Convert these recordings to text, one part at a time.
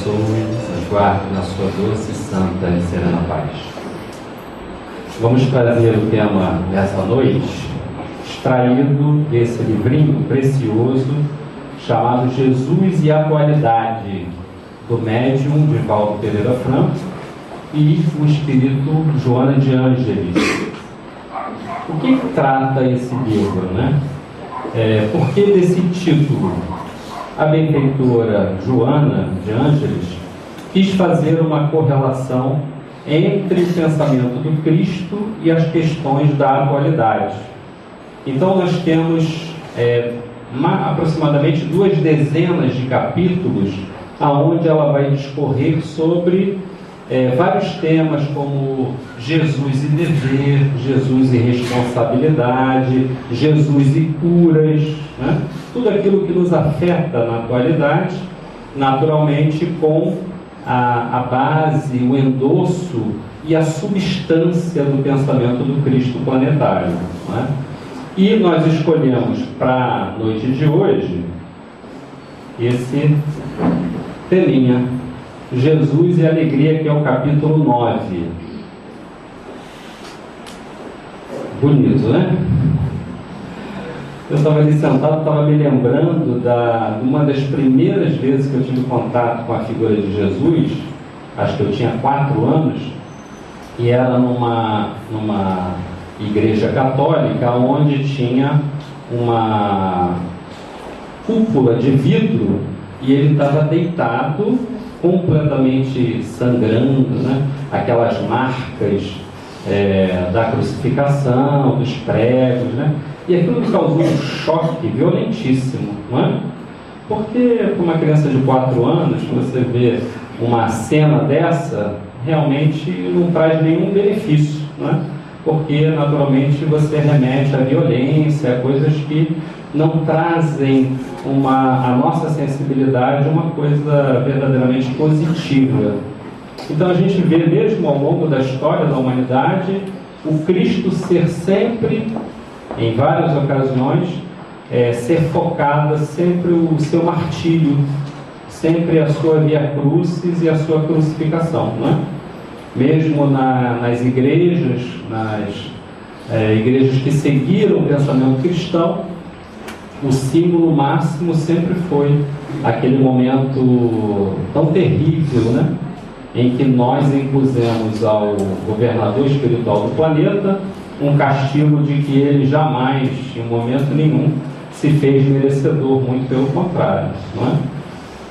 abençoe, nos guarde na sua doce, santa e serena paz. Vamos trazer o tema dessa noite, extraído desse livrinho precioso, chamado Jesus e a Atualidade, do médium Divaldo Pereira Franco e o espírito Joana de Ângeles. O que trata esse livro, né? Por que desse título? A benfeitora Joana de Ângeles quis fazer uma correlação entre o pensamento do Cristo e as questões da atualidade. Então nós temos aproximadamente 2 dezenas de capítulos aonde ela vai discorrer sobre vários temas como Jesus e dever, Jesus e responsabilidade, Jesus e curas, né? Tudo aquilo que nos afeta na atualidade, naturalmente com a base, o endosso e a substância do pensamento do Cristo planetário, né? E nós escolhemos para a noite de hoje esse teminha, Jesus e Alegria, que é o capítulo 9. Bonito, né? Eu estava ali sentado, estava me lembrando de uma das primeiras vezes que eu tive contato com a figura de Jesus. Acho que eu tinha 4 anos, e era numa igreja católica, onde tinha uma cúpula de vidro, e ele estava deitado, completamente sangrando, né? Aquelas marcas da crucificação, dos pregos, né? E aquilo me causou um choque violentíssimo, não é? Porque para uma criança de 4 anos, você vê uma cena dessa, realmente não traz nenhum benefício, não é? Porque naturalmente você remete à violência, a coisas que não trazem a nossa sensibilidade uma coisa verdadeiramente positiva. Então a gente vê mesmo ao longo da história da humanidade o Cristo ser sempre, em várias ocasiões, ser focada sempre o seu martírio, sempre a sua via crucis e a sua crucificação, não é? Mesmo nas igrejas, igrejas que seguiram o pensamento cristão, o símbolo máximo sempre foi aquele momento tão terrível, né? Em que nós impusemos ao governador espiritual do planeta um castigo de que ele jamais, em momento nenhum, se fez merecedor, muito pelo contrário, não é?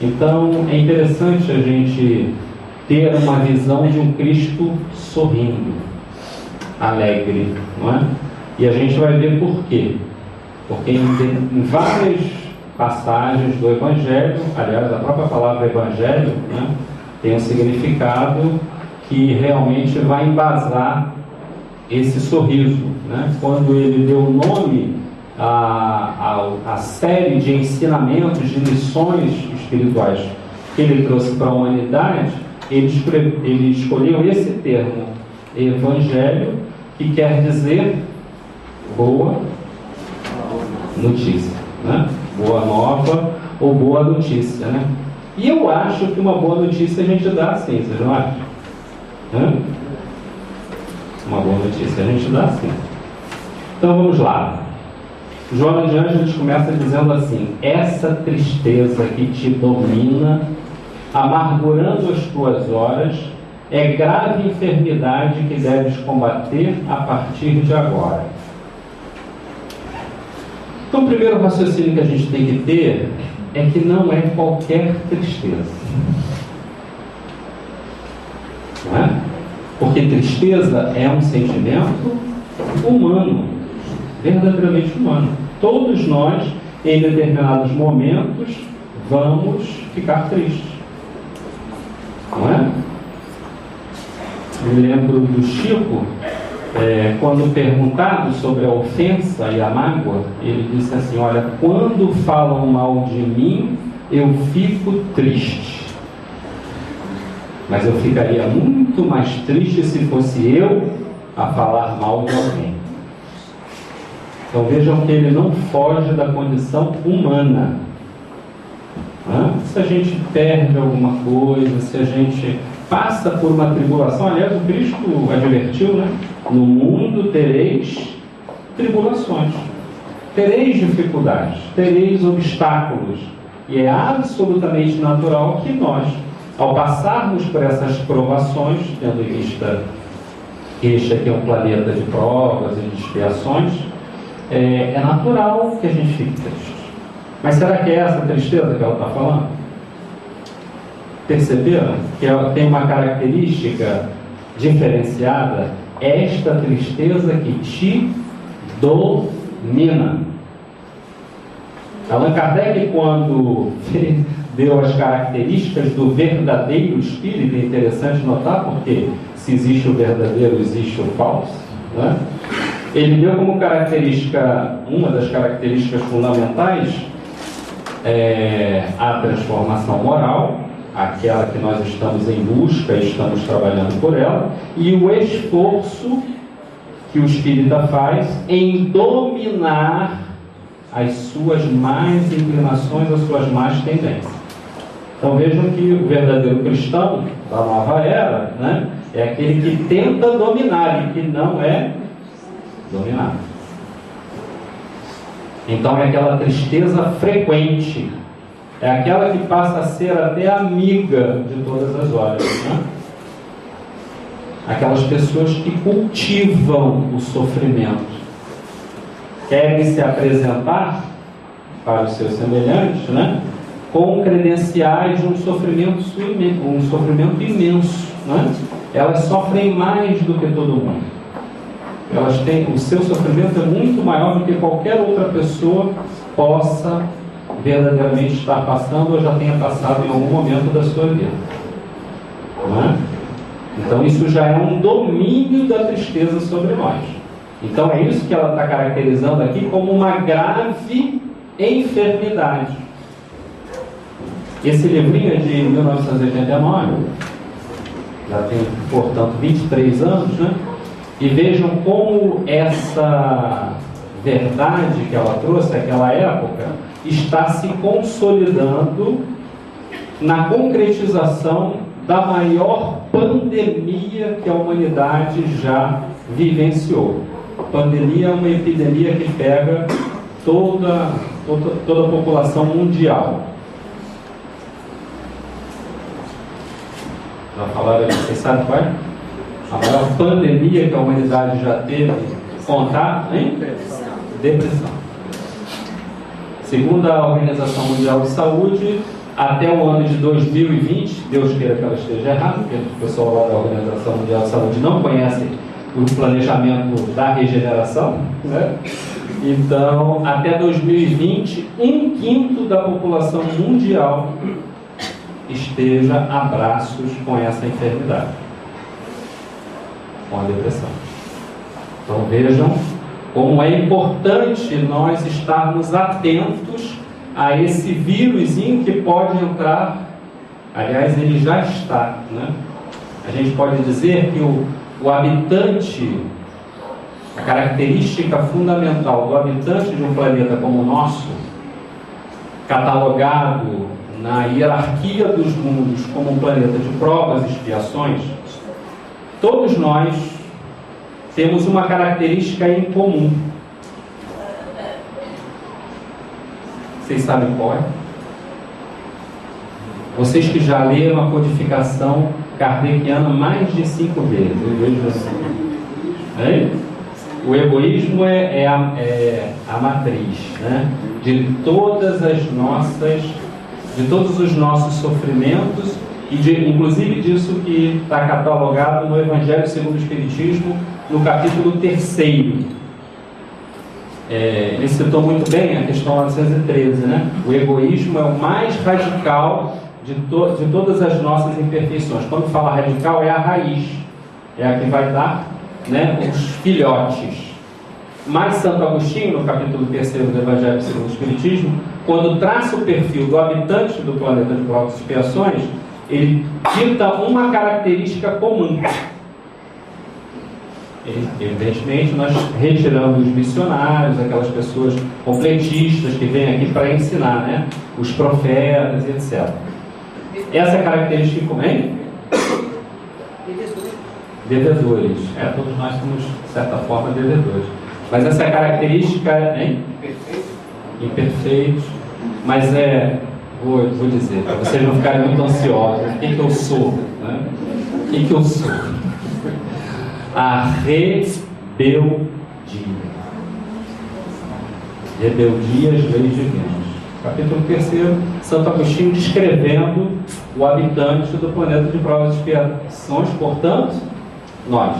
Então é interessante a gente ter uma visão de um Cristo sorrindo, alegre, não é? E a gente vai ver por quê. Porque em várias passagens do Evangelho, aliás, a própria palavra Evangelho, né, tem um significado que realmente vai embasar esse sorriso, né? Quando ele deu nome à série de ensinamentos, de lições espirituais que ele trouxe para a humanidade, ele escolheu esse termo, Evangelho, que quer dizer boa notícia, né? Boa nova ou boa notícia, né? E eu acho que uma boa notícia a gente dá assim, vocês não acham? Uma boa notícia a gente dá assim. Então vamos lá. Joana de Ângeles começa dizendo assim: essa tristeza que te domina, amargurando as tuas horas, é grave enfermidade que deves combater a partir de agora. Então, o primeiro raciocínio que a gente tem que ter é que não é qualquer tristeza, não é? Porque tristeza é um sentimento humano, verdadeiramente humano. Todos nós, em determinados momentos, vamos ficar tristes, não é? Me lembro do Chico, quando perguntado sobre a ofensa e a mágoa, ele disse assim: olha, quando falam mal de mim, eu fico triste, mas eu ficaria muito mais triste se fosse eu a falar mal de alguém. Então vejam que ele não foge da condição humana. né? Se a gente perde alguma coisa, se a gente passa por uma tribulação, aliás, o Cristo advertiu, né? No mundo tereis tribulações, tereis dificuldades, tereis obstáculos, e é absolutamente natural que nós, ao passarmos por essas provações, tendo em vista que este aqui é um planeta de provas e de expiações, é natural que a gente fique triste. Mas será que é essa tristeza que ela está falando? Perceberam que ela tem uma característica diferenciada? Esta tristeza que te domina. Allan Kardec, quando deu as características do verdadeiro espírito, é interessante notar, porque se existe o verdadeiro, existe o falso, né? Ele deu como característica, uma das características fundamentais, a transformação moral, aquela que nós estamos em busca e estamos trabalhando por ela, e o esforço que o espírita faz em dominar as suas más inclinações, as suas más tendências. Então vejam que o verdadeiro cristão da nova era, né, é aquele que tenta dominar e que não é dominado. Então é aquela tristeza frequente, é aquela que passa a ser até amiga de todas as horas, né? Aquelas pessoas que cultivam o sofrimento, querem se apresentar para os seus semelhantes, né, com credenciais de um sofrimento imenso, né? Elas sofrem mais do que todo mundo. Elas têm, o seu sofrimento é muito maior do que qualquer outra pessoa possa verdadeiramente estar passando ou já tenha passado em algum momento da sua vida, né? Então isso já é um domínio da tristeza sobre nós. Então é isso que ela está caracterizando aqui como uma grave enfermidade. Esse livrinho é de 1989, já tem, portanto, 23 anos, né? E vejam como essa verdade que ela trouxe naquela época está se consolidando na concretização da maior pandemia que a humanidade já vivenciou. Pandemia é uma epidemia que pega toda a população mundial. Já falaram aqui, vocês sabem qual é? A maior pandemia que a humanidade já teve contato, hein? Depressão. Segundo a Organização Mundial de Saúde, até o ano de 2020, Deus queira que ela esteja errada, porque o pessoal lá da Organização Mundial de Saúde não conhece o planejamento da regeneração, né? Então, até 2020, 1/5 da população mundial esteja a braços com essa enfermidade, com a depressão. Então vejam como é importante nós estarmos atentos a esse vírusinho que pode entrar. Aliás, ele já está, né? A gente pode dizer que o habitante, a característica fundamental do habitante de um planeta como o nosso, catalogado na hierarquia dos mundos como um planeta de provas e expiações, todos nós temos uma característica em comum. Vocês sabem qual é? Vocês que já leram a codificação kardeciana mais de 5 vezes, eu vejo assim. Hein? O egoísmo é a matriz, né, de todos os nossos sofrimentos e inclusive disso que está catalogado no Evangelho segundo o Espiritismo, no capítulo 3º. Ele citou muito bem a questão 913, né? O egoísmo é o mais radical de todas as nossas imperfeições. Quando fala radical, é a raiz, é a que vai dar, né, os filhotes. Mas Santo Agostinho, no capítulo 3º do Evangelho segundo o Espiritismo, quando traça o perfil do habitante do planeta de provas e expiações, ele dita uma característica comum. Evidentemente, nós retiramos os missionários, aquelas pessoas completistas que vêm aqui para ensinar, né? Os profetas, etc. Essa característica como é? Devedores. Todos nós somos, de certa forma, devedores. Mas essa característica é imperfeitos, mas vou dizer, para vocês não ficarem muito ansiosos, o que eu sou? Né? O que eu sou? A rebeldia. Rebeldia às leis divinas. Capítulo 3, Santo Agostinho descrevendo o habitante do planeta de provas e expiações, portanto, nós.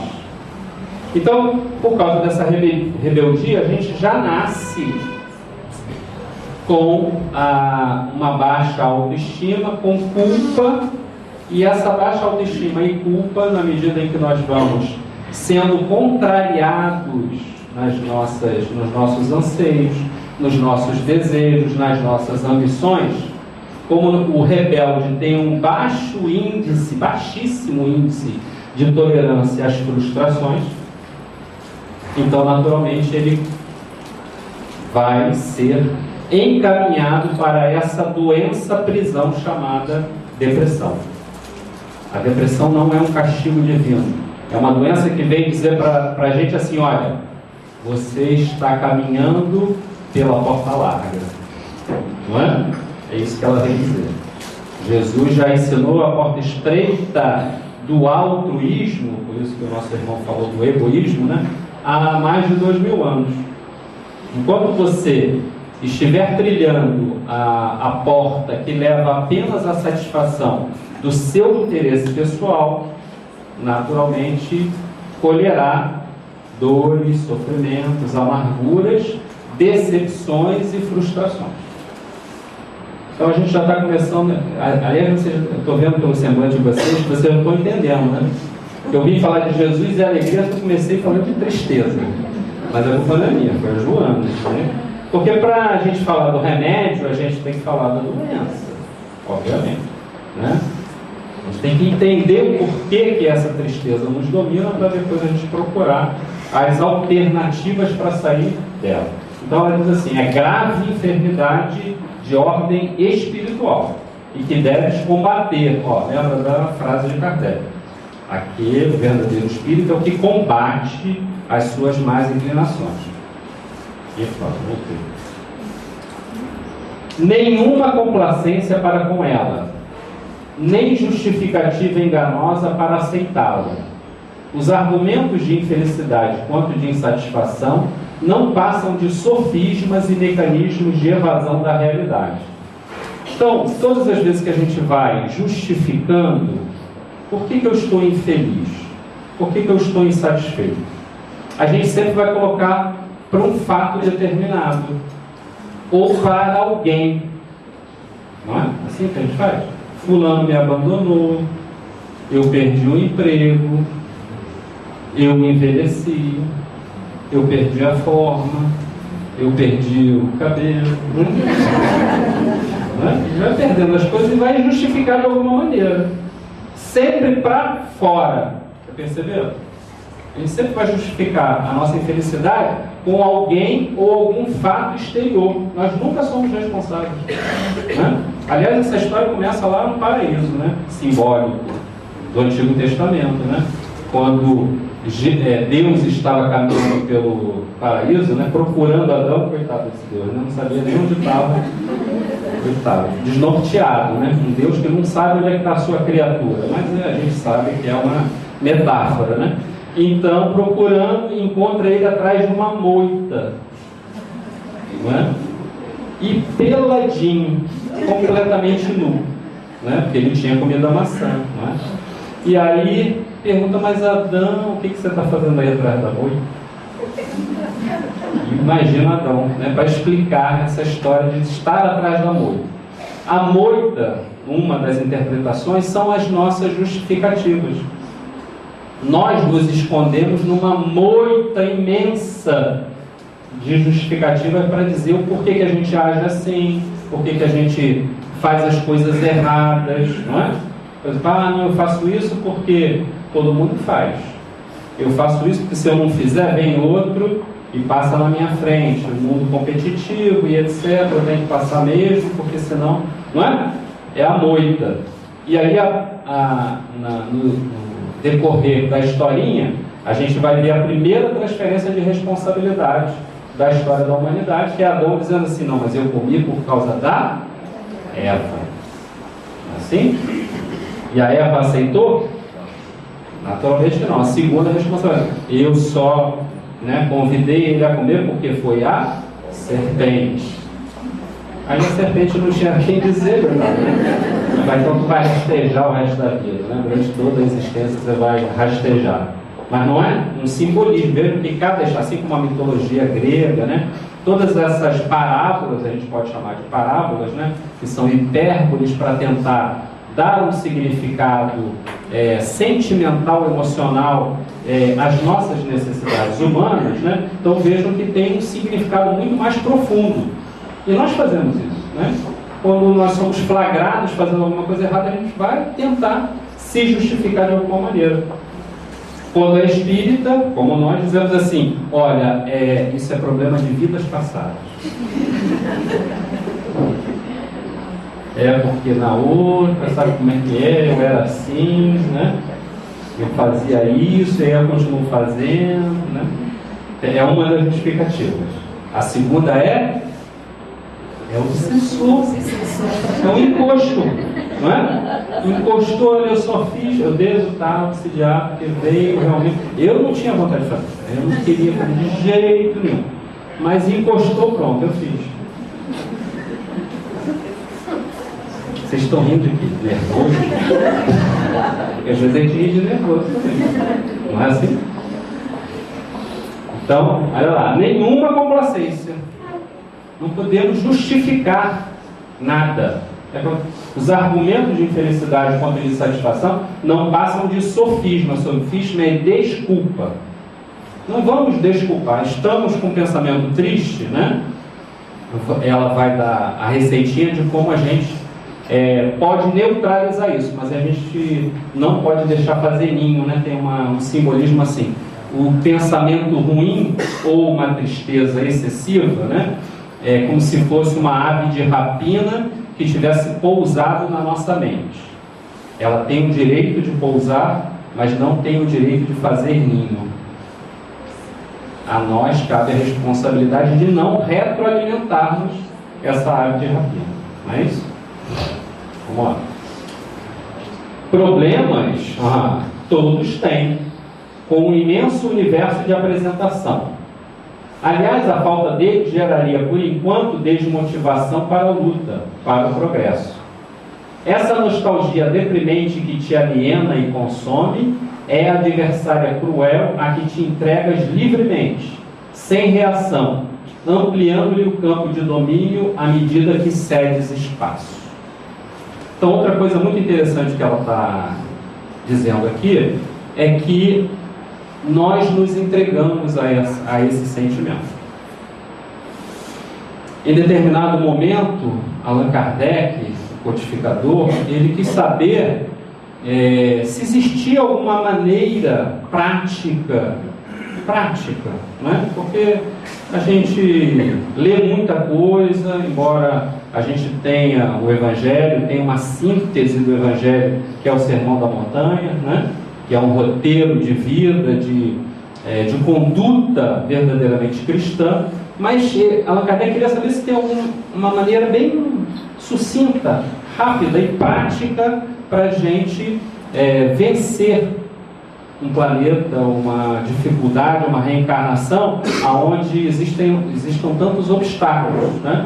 Então, por causa dessa rebeldia, a gente já nasce com uma baixa autoestima, com culpa, e essa baixa autoestima e culpa, na medida em que nós vamos sendo contrariados nos nossos anseios, nos nossos desejos, nas nossas ambições, como o rebelde tem um baixíssimo índice de tolerância às frustrações, então naturalmente ele vai ser encaminhado para essa doença-prisão chamada depressão. A depressão não é um castigo divino, é uma doença que vem dizer para a gente assim: olha, você está caminhando pela porta larga, não é? É isso que ela vem dizer. Jesus já ensinou a porta estreita do altruísmo, por isso que o nosso irmão falou do egoísmo, né? Há mais de 2000 anos. Enquanto você estiver trilhando a porta que leva apenas à satisfação do seu interesse pessoal, naturalmente colherá dores, sofrimentos, amarguras, decepções e frustrações. Então a gente já está começando. Aliás, eu estou vendo pelo semblante de vocês que vocês não estão entendendo, né? Eu vim falar de Jesus e alegria, eu comecei falando de tristeza. Mas a culpa não é minha, foi a Joana, né? Porque para a gente falar do remédio, a gente tem que falar da doença, obviamente, né? A gente tem que entender o porquê que essa tristeza nos domina para depois a gente procurar as alternativas para sair dela. Então ela diz assim: é grave enfermidade de ordem espiritual e que deves combater. Lembra da frase de Kardec? Aquele verdadeiro espírito é o que combate as suas más inclinações. E voltei. Nenhuma complacência para com ela, nem justificativa enganosa para aceitá-la. Os argumentos de infelicidade quanto de insatisfação não passam de sofismas e mecanismos de evasão da realidade. Então, todas as vezes que a gente vai justificando por que eu estou infeliz, por que eu estou insatisfeito, a gente sempre vai colocar para um fato determinado ou para alguém. Não é assim que a gente faz? Fulano me abandonou, eu perdi o emprego, eu envelheci, eu perdi a forma, eu perdi o cabelo. A gente vai perdendo as coisas e vai justificar de alguma maneira. Sempre para fora. Você percebeu? A gente sempre vai justificar a nossa infelicidade com alguém ou algum fato exterior. Nós nunca somos responsáveis, né? Aliás, essa história começa lá no paraíso, né? Simbólico do Antigo Testamento, né? Quando Deus estava caminhando pelo paraíso, né? Procurando Adão, coitado desse Deus, né? Não sabia nem onde estava, coitado, desnorteado, né? Um Deus que não sabe onde é que está a sua criatura, mas a gente sabe que é uma metáfora, né? Então, procurando, encontra ele atrás de uma moita, não é? E peladinho, completamente nu, né? Porque ele tinha comido a maçã, não é? E aí pergunta: mas Adão, o que você está fazendo aí atrás da moita? Imagina Adão, né? Para explicar essa história de estar atrás da moita. A moita, uma das interpretações, são as nossas justificativas. Nós nos escondemos numa moita imensa de justificativas para dizer o porquê que a gente age assim, porquê que a gente faz as coisas erradas, não é? Por exemplo, não, eu faço isso porque todo mundo faz. eu faço isso porque se eu não fizer, vem outro e passa na minha frente. O mundo competitivo e etc. Eu tenho que passar mesmo, porque senão, não é? É a moita. E aí, no decorrer da historinha, a gente vai ver a primeira transferência de responsabilidade da história da humanidade, que é Adão dizendo assim: não, mas eu comi por causa da Eva. Assim? E a Eva aceitou? Naturalmente não. A segunda responsabilidade: eu só convidei ele a comer porque foi a serpente. Aí a serpente não tinha quem dizer, então tu vai rastejar o resto da vida, né? Durante toda a existência você vai rastejar. Mas não é um simbolismo, mesmo que cada, assim como a mitologia grega, né? Todas essas parábolas, a gente pode chamar de parábolas, né? Que são hipérboles para tentar dar um significado sentimental, emocional às nossas necessidades humanas, né? Então vejam que tem um significado muito mais profundo. E nós fazemos isso, né? Quando nós somos flagrados fazendo alguma coisa errada, a gente vai tentar se justificar de alguma maneira. Quando é espírita, como nós, dizemos assim: olha, isso é problema de vidas passadas. Porque na outra, sabe como é que é? Eu era assim, né? Eu fazia isso e eu continuo fazendo, né? É uma das justificativas. A segunda é o obsessor. É um encosto, não é? Encostou, eu só fiz, eu dei resultado desse diabo, porque veio realmente. Eu não tinha vontade de fazer, eu não queria fazer de jeito nenhum. Mas encostou, pronto, eu fiz. Vocês estão rindo de quê? Nervoso? Porque às vezes a gente ri de nervoso também. Não é assim? Então, olha lá, nenhuma complacência. Não podemos justificar nada. Os argumentos de infelicidade quanto de satisfação não passam de sofisma. Sofisma é desculpa. Não vamos desculpar. Estamos com um pensamento triste, né? Ela vai dar a receitinha de como a gente pode neutralizar isso, mas a gente não pode deixar fazer ninho, né? Tem um simbolismo assim: o pensamento ruim ou uma tristeza excessiva, né? É como se fosse uma ave de rapina que tivesse pousado na nossa mente. Ela tem o direito de pousar, mas não tem o direito de fazer ninho. A nós cabe a responsabilidade de não retroalimentarmos essa ave de rapina. Não é isso? Vamos lá. Problemas, todos têm, com um imenso universo de apresentação. Aliás, a falta dele geraria, por enquanto, desmotivação para a luta, para o progresso. Essa nostalgia deprimente que te aliena e consome é a adversária cruel a que te entregas livremente, sem reação, ampliando-lhe o campo de domínio à medida que cedes espaço. Então, outra coisa muito interessante que ela está dizendo aqui é que nós nos entregamos a esse sentimento. Em determinado momento, Allan Kardec, o codificador, ele quis saber se existia alguma maneira prática, né? Porque a gente lê muita coisa, embora a gente tenha o Evangelho, tem uma síntese do Evangelho, que é o Sermão da Montanha, né? Que é um roteiro de vida, de conduta verdadeiramente cristã, mas Allan Kardec queria saber se tem uma maneira bem sucinta, rápida e prática para a gente vencer um planeta, uma dificuldade, uma reencarnação, aonde existam tantos obstáculos, né?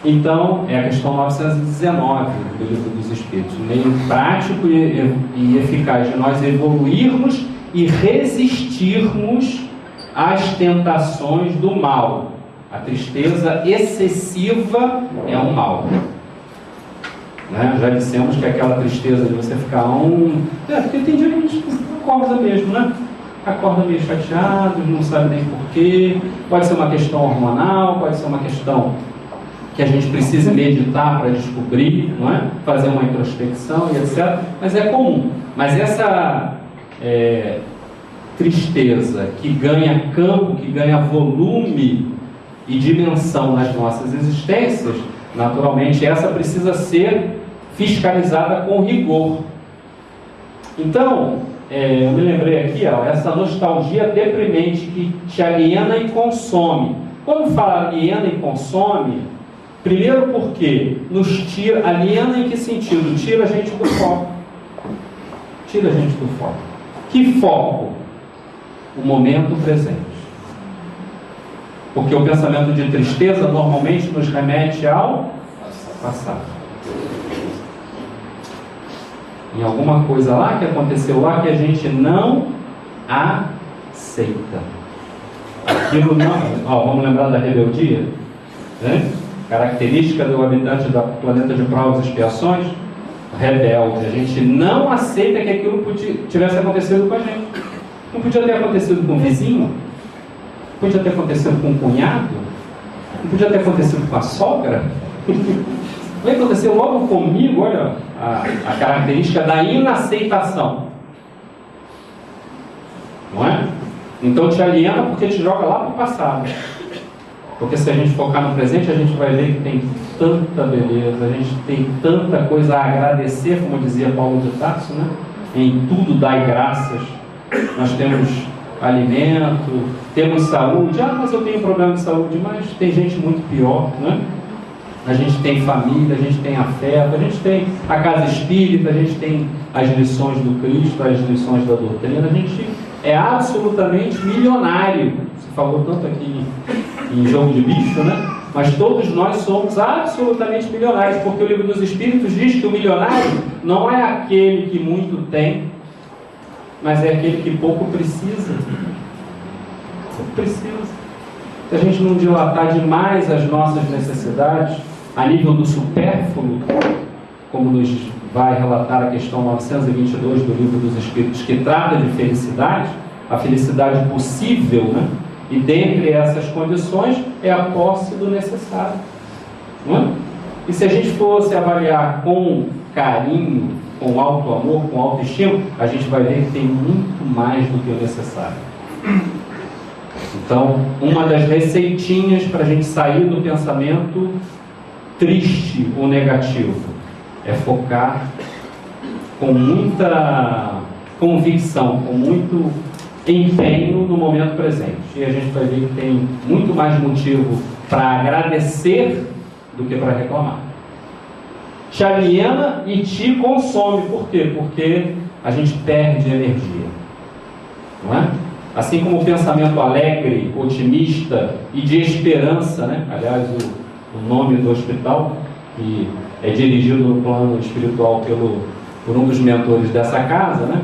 Então, é a questão 919 do Livro dos Espíritos, meio prático e eficaz de nós evoluirmos e resistirmos às tentações do mal. A tristeza excessiva é um mal. Né? Já dissemos que aquela tristeza de você ficar porque tem dia que a gente acorda mesmo, né? Acorda meio chateado, não sabe nem porquê. Pode ser uma questão hormonal, pode ser uma questão que a gente precisa meditar para descobrir, não é? Fazer uma introspecção e etc. Mas é comum. Mas essa tristeza que ganha campo, que ganha volume e dimensão nas nossas existências, naturalmente essa precisa ser fiscalizada com rigor. Então, eu me lembrei aqui, essa nostalgia deprimente que te aliena e consome. Quando fala aliena e consome, primeiro porque nos tira, aliena em que sentido? Tira a gente do foco. Tira a gente do foco. Que foco? O momento presente. Porque o pensamento de tristeza normalmente nos remete ao passado. Em alguma coisa lá que aconteceu lá que a gente não aceita. Aquilo não. Vamos lembrar da rebeldia? Né? Característica do habitante do planeta de provas e expiações, rebelde. A gente não aceita que aquilo tivesse acontecido com a gente. Não podia ter acontecido com o vizinho? Não podia ter acontecido com o cunhado? Não podia ter acontecido com a sogra? Vai acontecer logo comigo, olha a característica da inaceitação. Não é? Então te aliena porque te joga lá para o passado. Porque se a gente focar no presente, a gente vai ver que tem tanta beleza, a gente tem tanta coisa a agradecer, como dizia Paulo de Tarso, né? Em tudo dai graças. Nós temos alimento, temos saúde. Mas eu tenho problema de saúde, mas tem gente muito pior, né? A gente tem família, a gente tem afeto, a gente tem a casa espírita, a gente tem as lições do Cristo, as lições da doutrina. A gente é absolutamente milionário. Você falou tanto aqui em jogo de bicho, né? Mas todos nós somos absolutamente milionários, porque o Livro dos Espíritos diz que o milionário não é aquele que muito tem, mas é aquele que pouco precisa. Pouco precisa. Se a gente não dilatar demais as nossas necessidades, a nível do supérfluo, como nos vai relatar a questão 922 do Livro dos Espíritos, que trata de felicidade, a felicidade possível, né? E dentre essas condições é a posse do necessário. Não é? E se a gente fosse avaliar com carinho, com alto amor, com autoestima, a gente vai ver que tem muito mais do que o necessário. Então, uma das receitinhas para a gente sair do pensamento triste ou negativo é focar com muita convicção, com muito empenho no momento presente. E a gente vai ver que tem muito mais motivo para agradecer do que para reclamar. Te aliena e te consome. Por quê? Porque a gente perde energia. Não é? Assim como o pensamento alegre, otimista e de esperança, né? Aliás, o nome do hospital, que é dirigido no plano espiritual por um dos mentores dessa casa, né?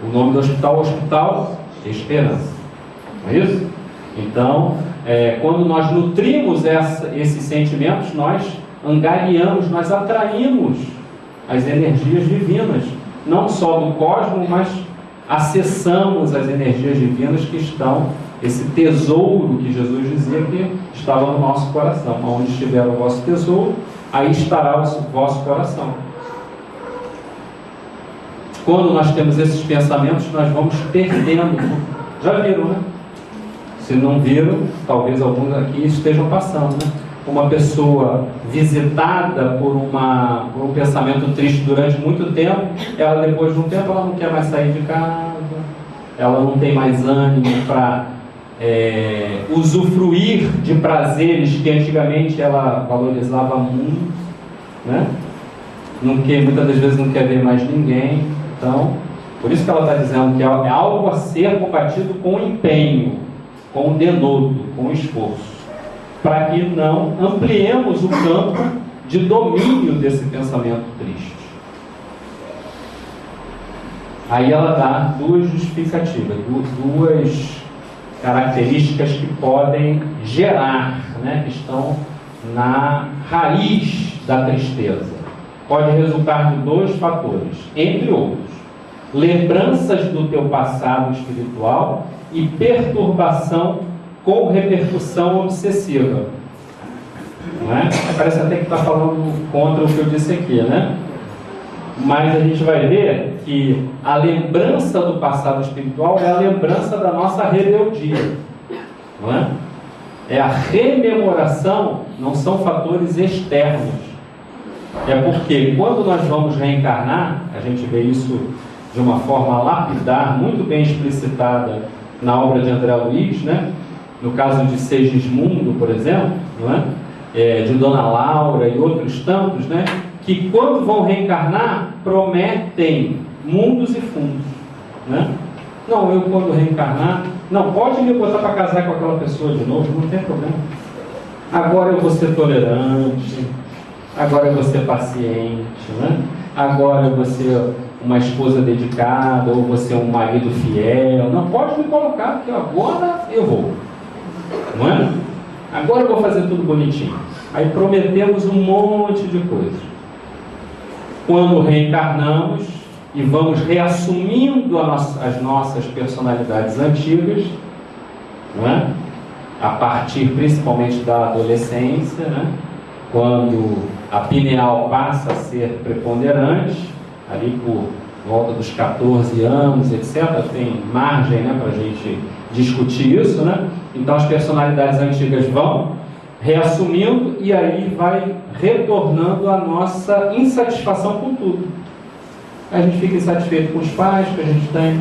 O nome do hospital é Hospital Esperança. Não é isso? Então, quando nós nutrimos esses sentimentos, nós angariamos, nós atraímos as energias divinas, não só do cosmos, mas acessamos as energias divinas que estão, esse tesouro que Jesus dizia que estava no nosso coração. Onde estiver o vosso tesouro, aí estará o vosso coração. Quando nós temos esses pensamentos, nós vamos perdendo. Já viram, né? Se não viram, talvez alguns aqui estejam passando, né? Uma pessoa visitada por um pensamento triste durante muito tempo, ela depois de um tempo ela não quer mais sair de casa, ela não tem mais ânimo para usufruir de prazeres que antigamente ela valorizava muito, né? Muitas das vezes não quer ver mais ninguém. Então, por isso que ela está dizendo que é algo a ser combatido com empenho, com denodo, com esforço, para que não ampliemos o campo de domínio desse pensamento triste. Aí ela dá duas justificativas, duas características que podem gerar, né, que estão na raiz da tristeza. Pode resultar de dois fatores, entre outros: lembranças do teu passado espiritual e perturbação com repercussão obsessiva. Não é? Parece até que está falando contra o que eu disse aqui, né? Mas a gente vai ver que a lembrança do passado espiritual é a lembrança da nossa rebeldia, não é? É a rememoração, não são fatores externos. É porque quando nós vamos reencarnar, a gente vê isso de uma forma lapidar, muito bem explicitada na obra de André Luiz, né? No caso de Segismundo, por exemplo, não é? De Dona Laura e outros tantos, né? Que quando vão reencarnar, prometem mundos e fundos, né? Não, eu quando reencarnar, não, pode me botar para casar com aquela pessoa de novo, não tem problema. Agora eu vou ser tolerante, agora eu vou ser paciente, né? Agora eu vou ser uma esposa dedicada, ou vou ser um marido fiel. Não, pode me colocar, porque agora eu vou, não é? Agora eu vou fazer tudo bonitinho. Aí prometemos um monte de coisas. Quando reencarnamos e vamos reassumindo as nossas personalidades antigas, não é? A partir principalmente da adolescência, né? Quando a pineal passa a ser preponderante, ali por volta dos 14 anos, etc., tem margem, né, para a gente discutir isso, né? Então as personalidades antigas vão reassumindo e aí vai retornando a nossa insatisfação com tudo. A gente fica insatisfeito com os pais que a gente tem,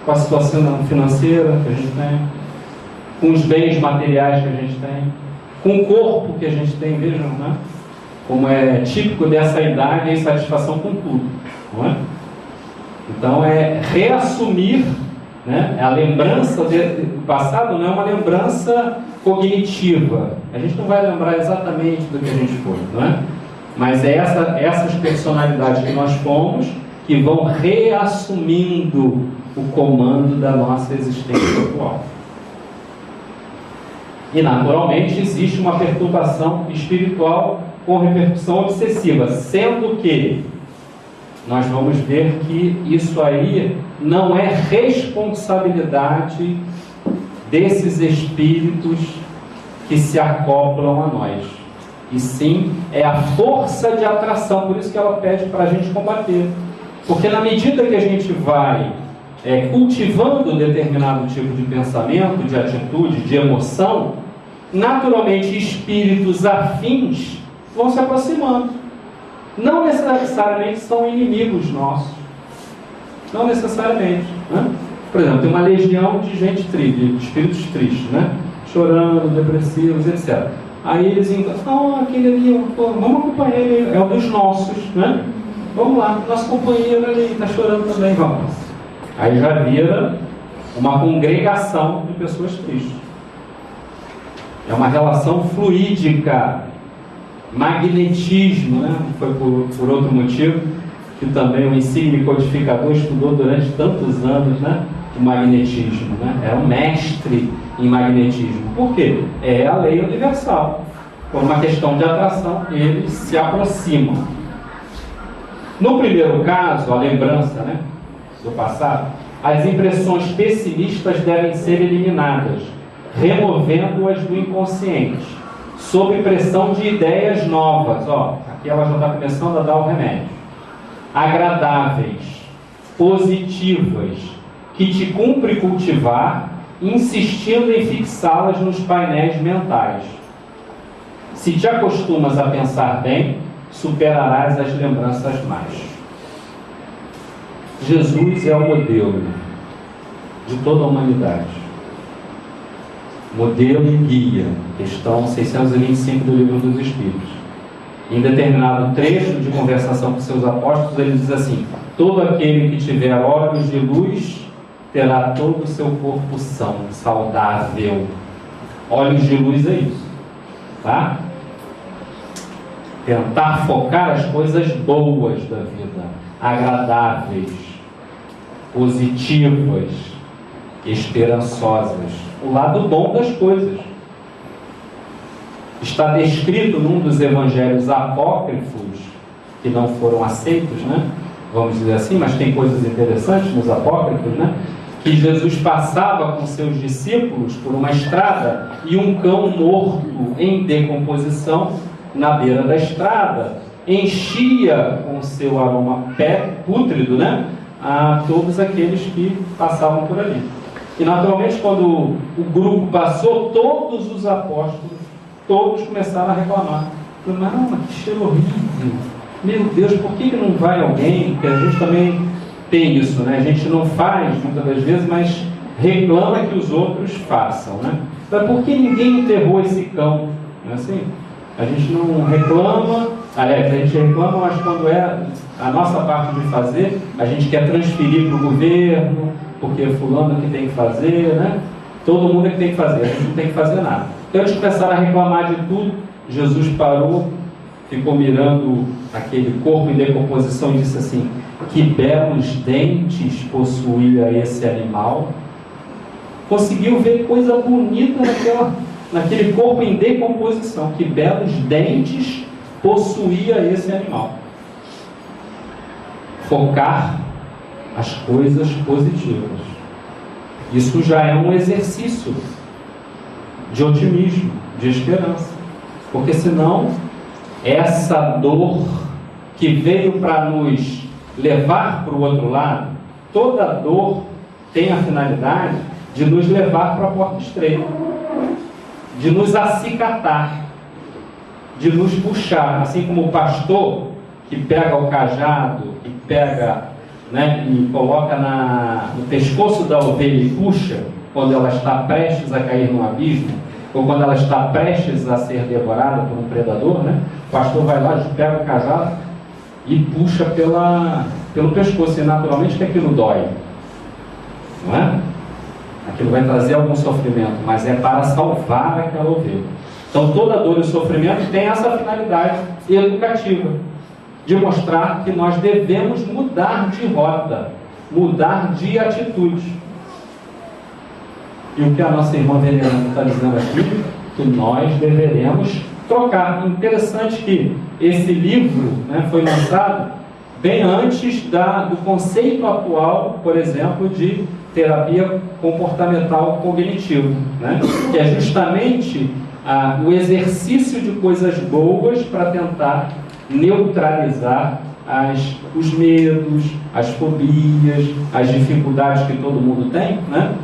com a situação financeira que a gente tem, com os bens materiais que a gente tem, com o corpo que a gente tem, vejam, né? Como é típico dessa idade, a insatisfação com tudo, não é? Então é reassumir, né? A lembrança do passado não é uma lembrança cognitiva. A gente não vai lembrar exatamente do que a gente foi, não é? Mas é essas personalidades que nós fomos que vão reassumindo o comando da nossa existência atual. E naturalmente existe uma perturbação espiritual com repercussão obsessiva, sendo que nós vamos ver que isso aí não é responsabilidade desses espíritos que se acoplam a nós, e sim é a força de atração. Por isso que ela pede para a gente combater, porque na medida que a gente vai cultivando determinado tipo de pensamento, de atitude, de emoção, naturalmente espíritos afins vão se aproximando. Não necessariamente são inimigos nossos, não necessariamente, né? Por exemplo, tem uma legião de gente triste, de espíritos tristes, né? Chorando, depressivos, etc. Aí eles encontram, aquele ali, pô, vamos acompanhar ele, é um dos nossos, né? Vamos lá, nosso companheiro ali está chorando também, vamos. Aí já vira uma congregação de pessoas tristes. É uma relação fluídica, magnetismo, né? Foi por outro motivo que também o insigne codificador estudou durante tantos anos, né? O magnetismo, né? É um mestre em magnetismo. Por quê? É a lei universal. Por uma questão de atração, eles se aproximam. No primeiro caso, a lembrança, né, do passado, as impressões pessimistas devem ser eliminadas, removendo-as do inconsciente, sob pressão de ideias novas. Ó, aqui ela já está começando a dar o remédio. Agradáveis, positivas, que te cumpre cultivar, insistindo em fixá-las nos painéis mentais. Se te acostumas a pensar bem, superarás as lembranças más. Jesus é o modelo de toda a humanidade. Modelo e guia, questão 625 do Livro dos Espíritos. Em determinado trecho de conversação com seus apóstolos, ele diz assim: todo aquele que tiver olhos de luz terá todo o seu corpo são, saudável. Olhos de luz é isso, tá? Tentar focar as coisas boas da vida, agradáveis, positivas, esperançosas, o lado bom das coisas. Está descrito num dos evangelhos apócrifos, que não foram aceitos, né? Vamos dizer assim, mas tem coisas interessantes nos apócrifos, né? Que Jesus passava com seus discípulos por uma estrada e um cão morto em decomposição na beira da estrada enchia com o seu aroma pútrido, né, a todos aqueles que passavam por ali. E naturalmente, quando o grupo passou, todos os apóstolos, todos começaram a reclamar. Mas não, que cheiro horrível. Meu Deus, por que não vai alguém? Porque a gente também tem isso, né? A gente não faz muitas das vezes, mas reclama que os outros façam, né? Mas por que ninguém enterrou esse cão? Não é assim? A gente não reclama, aliás, a gente reclama, mas quando é a nossa parte de fazer, a gente quer transferir para o governo, porque é fulano que tem que fazer, né? Todo mundo é que tem que fazer, a gente não tem que fazer nada. Então eles começaram a reclamar de tudo. Jesus parou, ficou mirando aquele corpo em decomposição e disse assim: que belos dentes possuía esse animal. Conseguiu ver coisa bonita naquele corpo em decomposição. Que belos dentes possuía esse animal. Focar as coisas positivas. Isso já é um exercício de otimismo, de esperança. Porque senão, essa dor que veio para nos levar para o outro lado, toda dor tem a finalidade de nos levar para a porta estreita, de nos acicatar, de nos puxar, assim como o pastor que pega o cajado e pega, né, e coloca no pescoço da ovelha e puxa quando ela está prestes a cair no abismo, ou quando ela está prestes a ser devorada por um predador, né? O pastor vai lá, pega o cajado e puxa pelo pescoço, e naturalmente que aquilo dói, não é? Aquilo vai trazer algum sofrimento, mas é para salvar aquela ovelha. Então toda dor e sofrimento tem essa finalidade educativa, de mostrar que nós devemos mudar de rota, mudar de atitude. E o que a nossa irmã veneranda está dizendo aqui, que nós deveremos trocar. Interessante que esse livro, né, foi lançado bem antes do conceito atual, por exemplo, de terapia comportamental cognitiva, né, que é justamente o exercício de coisas boas para tentar neutralizar os medos, as fobias, as dificuldades que todo mundo tem, né?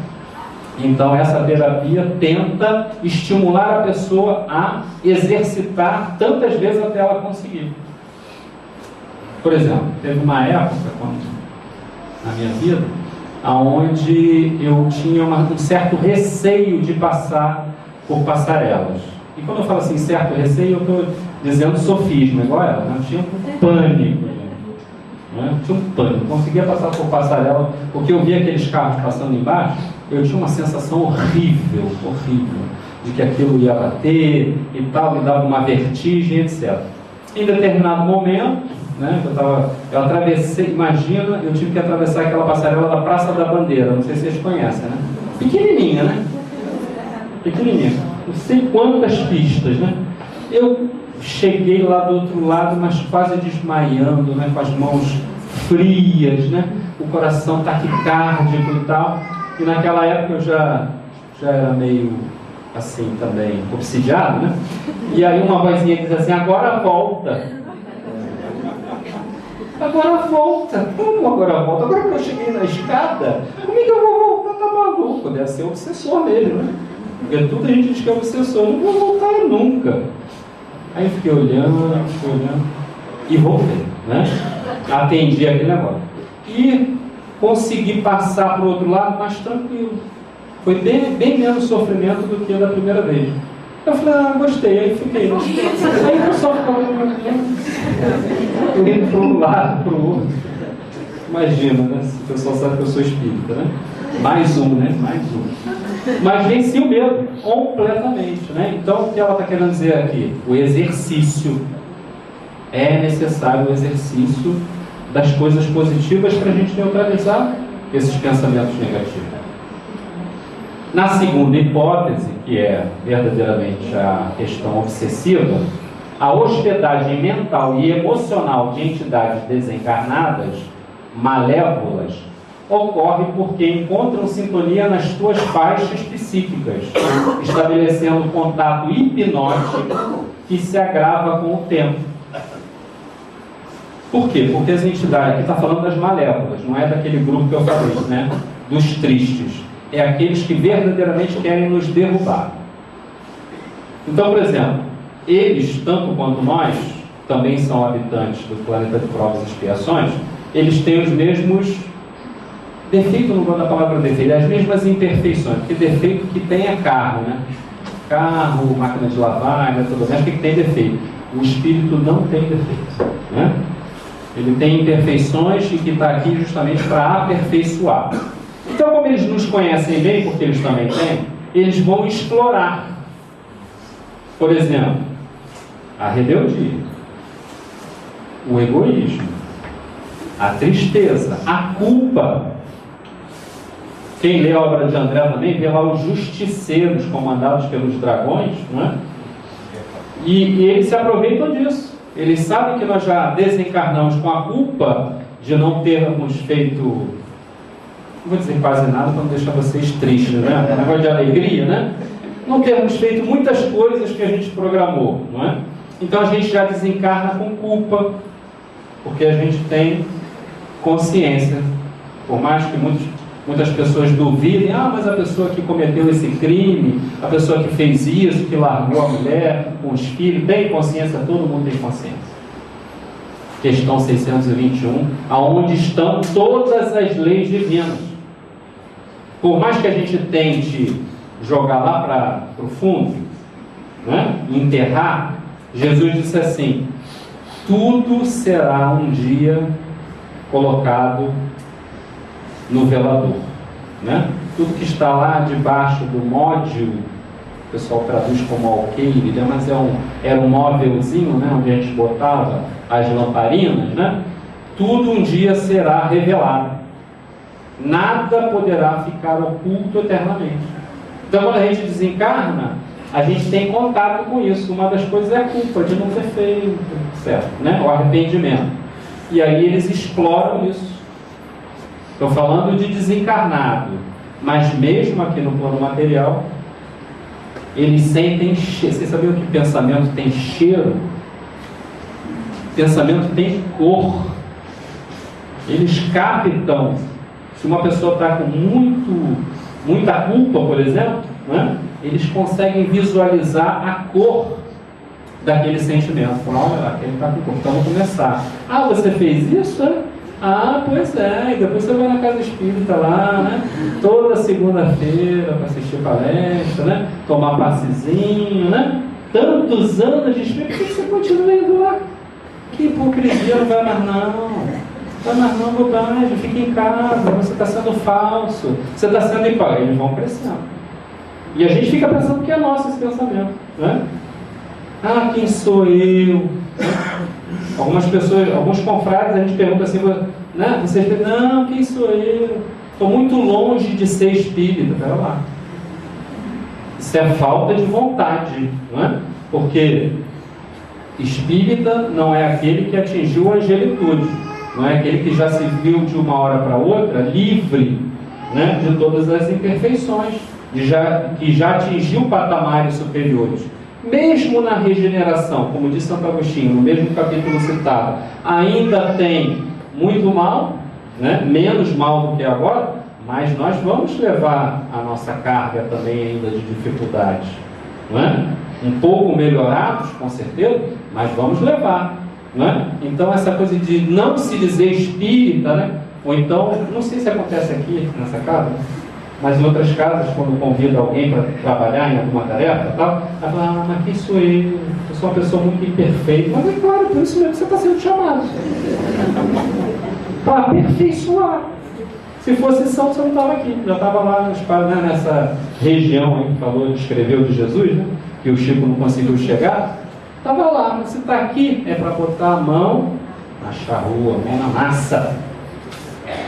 Então essa terapia tenta estimular a pessoa a exercitar tantas vezes até ela conseguir. Por exemplo, teve uma época na minha vida onde eu tinha um certo receio de passar por passarelas. E quando eu falo assim, certo receio, eu estou dizendo sofisma, igual ela, né? Eu tinha um pânico. Né? Tinha um pânico, eu conseguia passar por passarela, porque eu via aqueles carros passando embaixo, eu tinha uma sensação horrível, de que aquilo ia bater e tal, me dava uma vertigem, etc. Em determinado momento, né, eu atravessei, imagina, eu tive que atravessar aquela passarela da Praça da Bandeira, não sei se vocês conhecem, né? Pequenininha, né? Pequenininha, não sei quantas pistas, né? Eu cheguei lá do outro lado, mas quase desmaiando, né, com as mãos frias, né, o coração taquicárdico e tal. E naquela época eu já era meio assim também, obsidiado, né? E aí uma vozinha diz assim: agora volta. Agora volta. Como agora volta? Agora que eu cheguei na escada, como é que eu vou voltar? Tá maluco? Deve ser obsessor mesmo, né? Porque tudo a gente diz que é obsessor. Não vou voltar nunca. Aí eu fiquei olhando e voltei, né? Atendi aquele negócio. E consegui passar para o outro lado mais tranquilo. Foi bem menos sofrimento do que da primeira vez. Eu falei, gostei, aí fiquei. Aí o pessoal ficava indo para um lado, para o outro. Imagina, né? O pessoal sabe que eu sou espírita, né? Mais um, né? Mais um. Mas venci o medo completamente, né? Então, o que ela está querendo dizer aqui? O exercício. É necessário o exercício das coisas positivas para a gente neutralizar esses pensamentos negativos. Na segunda hipótese, que é verdadeiramente a questão obsessiva, a hospedagem mental e emocional de entidades desencarnadas, malévolas, ocorre porque encontram sintonia nas suas faixas psíquicas, estabelecendo contato hipnótico que se agrava com o tempo. Por quê? Porque as entidades, aqui está falando das malévolas, não é daquele grupo que eu falei, né? Dos tristes. É aqueles que verdadeiramente querem nos derrubar. Então, por exemplo, eles, tanto quanto nós, também são habitantes do planeta de provas e expiações, eles têm os mesmos defeitos, não gosto da palavra defeito, as mesmas imperfeições, porque defeito que tem é carro, né? Carro, máquina de lavar, eletrodoméstico, que tem defeito. O espírito não tem defeito, né? Ele tem imperfeições e que está aqui justamente para aperfeiçoar. Então, como eles nos conhecem bem, porque eles também têm, eles vão explorar. Por exemplo, a rebeldia, o egoísmo, a tristeza, a culpa. Quem lê a obra de André também vê lá os justiceiros comandados pelos dragões, não é? E eles se aproveitam disso. Eles sabem que nós já desencarnamos com a culpa de não termos feito, não vou dizer quase nada para não deixar vocês tristes, né? Um negócio de alegria, né? Não termos feito muitas coisas que a gente programou, não é? Então a gente já desencarna com culpa, porque a gente tem consciência. Por mais que muitas pessoas duvidem, mas a pessoa que cometeu esse crime, a pessoa que fez isso, que largou a mulher com os filhos, tem consciência, todo mundo tem consciência. Questão 621, aonde estão todas as leis divinas. Por mais que a gente tente jogar lá para o fundo, né, enterrar, Jesus disse assim: tudo será um dia colocado no velador, né? Tudo que está lá debaixo do módio, o pessoal traduz como alqueire, né? Mas era um móvelzinho, né? Onde a gente botava as lamparinas, né? Tudo um dia será revelado. Nada poderá ficar oculto eternamente. Então, quando a gente desencarna, a gente tem contato com isso. Uma das coisas é a culpa de não ter feito, certo, né? O arrependimento. E aí eles exploram isso. Estou falando de desencarnado, mas mesmo aqui no plano material, eles sentem cheiro. Vocês sabiam que pensamento tem cheiro? Pensamento tem cor. Eles captam. Se uma pessoa está com muita culpa, por exemplo, né, eles conseguem visualizar a cor daquele sentimento. Olha, aquele está com cor. Então vamos começar. Você fez isso, né? Pois é, e depois você vai na casa espírita lá, né? Toda segunda-feira para assistir palestra, né? Tomar passezinho, né? Tantos anos de espírito, por que você continua indo lá? Que hipocrisia, não vai mais não. Vai mais não, bobagem, fica em casa, você está sendo falso, você está sendo hipócrita. Eles vão crescendo. E a gente fica pensando que é nosso esse pensamento, né? Quem sou eu? Algumas pessoas, alguns confrades, a gente pergunta assim, né? Vocês perguntam, não, quem sou eu? Estou muito longe de ser espírita. Pera lá. Isso é falta de vontade, não é? Porque espírita não é aquele que atingiu a angelitude, não é aquele que já se viu de uma hora para outra livre, né, de todas as imperfeições, que já atingiu patamares superiores. Mesmo na regeneração, como disse Santo Agostinho, no mesmo capítulo citado, ainda tem muito mal, né? Menos mal do que agora, mas nós vamos levar a nossa carga também ainda de dificuldades, não é? Um pouco melhorados, com certeza, mas vamos levar, não é? Então essa coisa de não se dizer espírita, né? Ou então, não sei se acontece aqui nessa casa, mas em outras casas, quando convida alguém para trabalhar em alguma tarefa, ela fala, mas quem sou eu? Eu sou uma pessoa muito imperfeita. Mas é claro, por isso mesmo que você está sendo chamado. Para aperfeiçoar. Se fosse São, você não estava aqui. Já estava lá nessa região aí que falou, descreveu de Jesus, né? Que o Chico não conseguiu chegar. Estava lá, mas você está aqui, é para botar a mão na charrua, a mão na massa.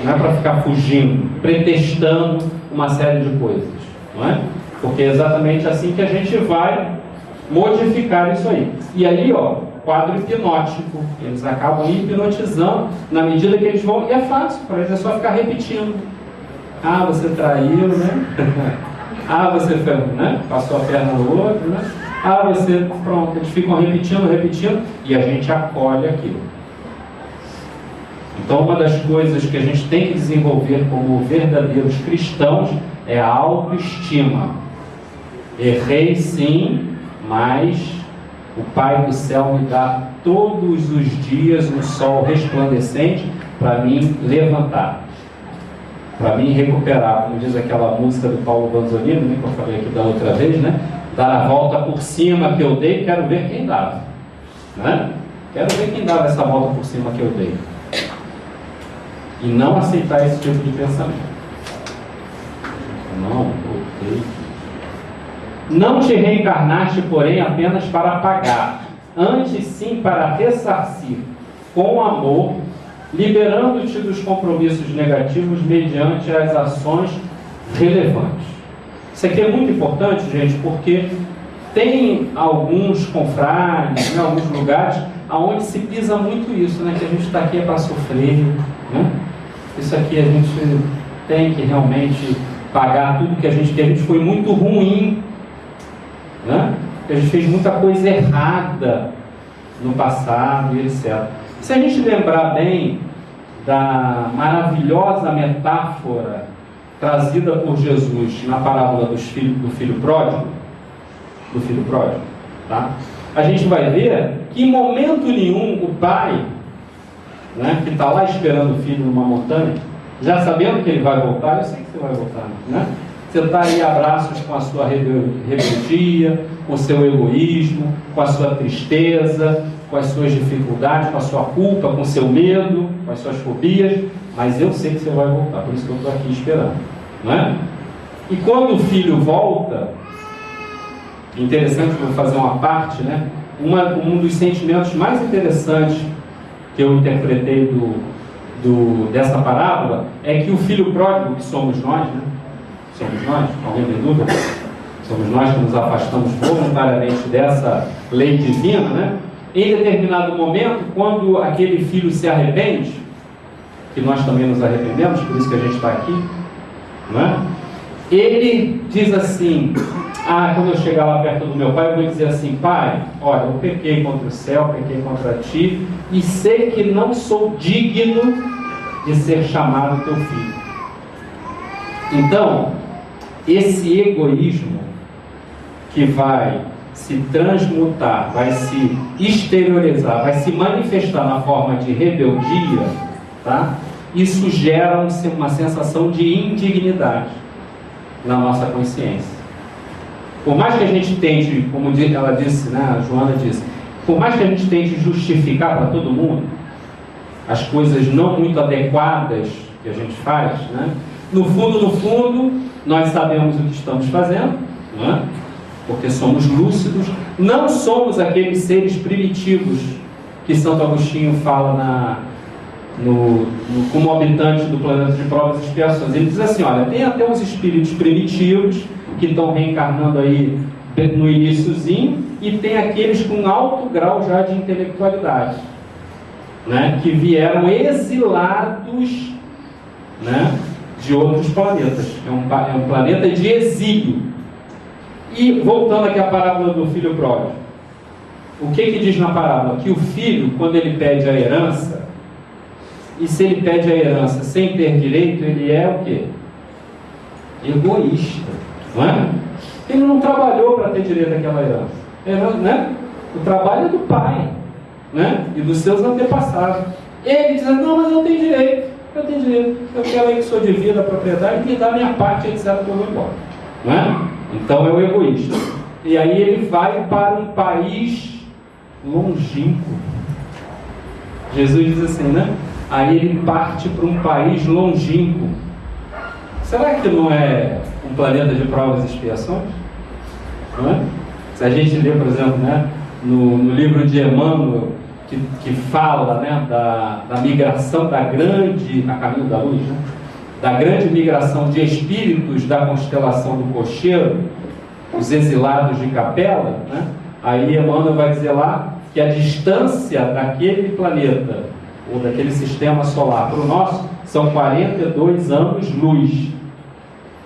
Não é para ficar fugindo, pretextando uma série de coisas, não é? Porque é exatamente assim que a gente vai modificar isso aí. E aí, quadro hipnótico, eles acabam hipnotizando na medida que eles vão, e é fácil, para eles é só ficar repetindo. Você traiu, né? Você né? Passou a perna no outro, né? Você, pronto, eles ficam repetindo, e a gente acolhe aquilo. Então, uma das coisas que a gente tem que desenvolver como verdadeiros cristãos é a autoestima. Errei sim, mas o Pai do céu me dá todos os dias um sol resplandecente para mim levantar, para mim recuperar, como diz aquela música do Paulo Vanzolini, né, que eu falei aqui da outra vez, né? Dar a volta por cima que eu dei, quero ver quem dava, né? Quero ver quem dava essa volta por cima que eu dei. E não aceitar esse tipo de pensamento. Não, ok. Não te reencarnaste, porém, apenas para pagar, antes sim para ressarcir com amor, liberando-te dos compromissos negativos mediante as ações relevantes. Isso aqui é muito importante, gente, porque tem alguns confrades, né, alguns lugares onde se pisa muito isso, né, que a gente está aqui é para sofrer, né? Isso aqui a gente tem que realmente pagar tudo que a gente foi muito ruim, né? A gente fez muita coisa errada no passado e etc. Se a gente lembrar bem da maravilhosa metáfora trazida por Jesus na parábola do filho pródigo, tá? A gente vai ver que em momento nenhum o pai, né, que está lá esperando o filho numa montanha, já sabendo que ele vai voltar, eu sei que você vai voltar, né? Você está aí a braços com a sua rebeldia, com o seu egoísmo, com a sua tristeza, com as suas dificuldades, com a sua culpa, com o seu medo, com as suas fobias, mas eu sei que você vai voltar, por isso que eu estou aqui esperando, não é? E quando o filho volta, interessante, vou fazer uma parte, né? Um dos sentimentos mais interessantes que eu interpretei dessa parábola é que o filho pródigo, que somos nós, né? Somos nós, alguém tem dúvida? Somos nós que nos afastamos voluntariamente dessa lei divina, né? Em determinado momento, quando aquele filho se arrepende, que nós também nos arrependemos, por isso que a gente está aqui, não é? Ele diz assim: quando eu chegar lá perto do meu pai, eu vou dizer assim: pai, olha, eu pequei contra o céu, pequei contra ti, e sei que não sou digno de ser chamado teu filho. Então, esse egoísmo que vai se transmutar, vai se exteriorizar, vai se manifestar na forma de rebeldia, tá? Isso gera uma sensação de indignidade na nossa consciência. Por mais que a gente tente, como ela disse, né, a Joana disse, por mais que a gente tente justificar para todo mundo as coisas não muito adequadas que a gente faz, né, no fundo, nós sabemos o que estamos fazendo, né, porque somos lúcidos, não somos aqueles seres primitivos que Santo Agostinho fala como habitante do planeta de provas e expiações. Ele diz assim: olha, tem até uns espíritos primitivos que estão reencarnando aí no iniciozinho, e tem aqueles com alto grau já de intelectualidade, né, que vieram exilados, né, de outros planetas. É um planeta de exílio. E voltando aqui à parábola do filho pródigo, o que diz na parábola? Que o filho, quando ele pede a herança, e se ele pede a herança sem ter direito, ele é o quê? Egoísta, não é? Ele não trabalhou para ter direito àquela herança, né? O trabalho é do pai, né? E dos seus antepassados. Ele diz: não, mas eu tenho direito, eu quero aí que sou de vida, propriedade, me dá minha parte, etc, que eu vou embora, não é? Então é o egoísta. E aí ele vai para um país longínquo. Jesus diz assim, né? Aí ele parte para um país longínquo. Será que não é um planeta de provas e expiações? Não é? Se a gente lê, por exemplo, né, no livro de Emmanuel, que fala, né, da migração a caminho da luz, né, da grande migração de espíritos da constelação do Cocheiro, os exilados de Capela, né? Aí Emmanuel vai dizer lá que a distância daquele planeta ou daquele sistema solar para o nosso são 42 anos-luz,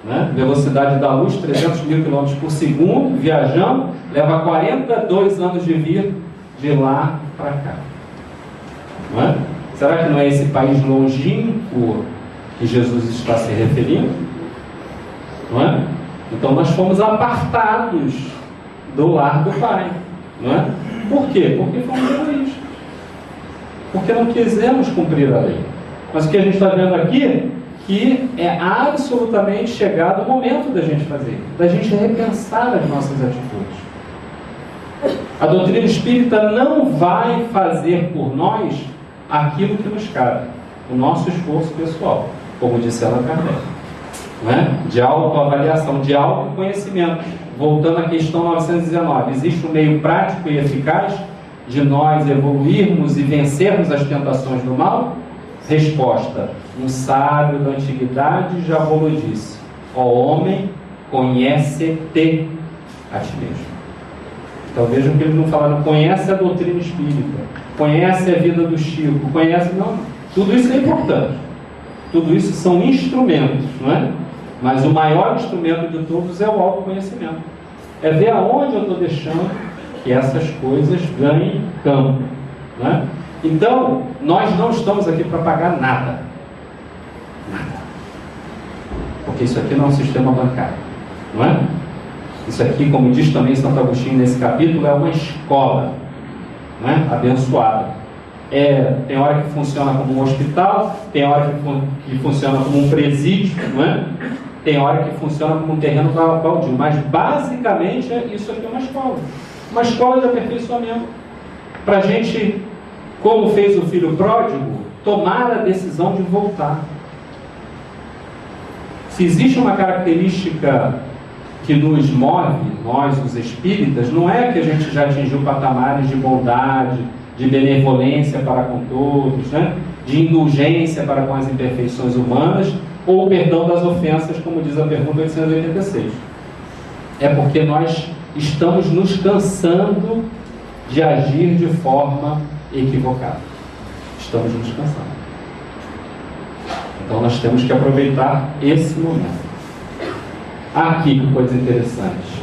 né? Velocidade da luz, 300 mil km por segundo, viajando, leva 42 anos de vir de lá para cá, não é? Será que não é esse país longínquo que Jesus está se referindo? Não é? Então nós fomos apartados do lar do Pai. Não é? Por quê? Porque fomos egoístas. Porque não quisemos cumprir a lei. Mas o que a gente está vendo aqui, que é absolutamente chegado o momento da gente fazer, da gente repensar as nossas atitudes. A doutrina espírita não vai fazer por nós aquilo que nos cabe, o nosso esforço pessoal, como disse Allan Kardec, né? De autoavaliação, de autoconhecimento. Voltando à questão 919, existe um meio prático e eficaz de nós evoluirmos e vencermos as tentações do mal? Resposta: um sábio da antiguidade já vos disse: ó homem, conhece-te a ti mesmo. Então vejam que eles não falaram, conhece a doutrina espírita, conhece a vida do Chico, conhece... Não, tudo isso é importante. Tudo isso são instrumentos, não é? Mas o maior instrumento de todos é o autoconhecimento. É ver aonde eu estou deixando que essas coisas ganhem campo, não é? Então, nós não estamos aqui para pagar nada. Nada. Porque isso aqui não é um sistema bancário, não é? Isso aqui, como diz também Santo Agostinho nesse capítulo, é uma escola, não é? Abençoada. Tem hora que funciona como um hospital, tem hora que funciona como um presídio, não é? Tem hora que funciona como um terreno baldio. Mas, basicamente, isso aqui é uma escola. Uma escola de aperfeiçoamento. Para a gente, como fez o filho pródigo, tomar a decisão de voltar. Se existe uma característica que nos move, nós os espíritas, não é que a gente já atingiu patamares de bondade, de benevolência para com todos, né? De indulgência para com as imperfeições humanas, ou perdão das ofensas, como diz a pergunta 886. É porque nós estamos nos cansando de agir de forma equivocada. Estamos nos cansando. Então nós temos que aproveitar esse momento. Aqui que coisa interessante.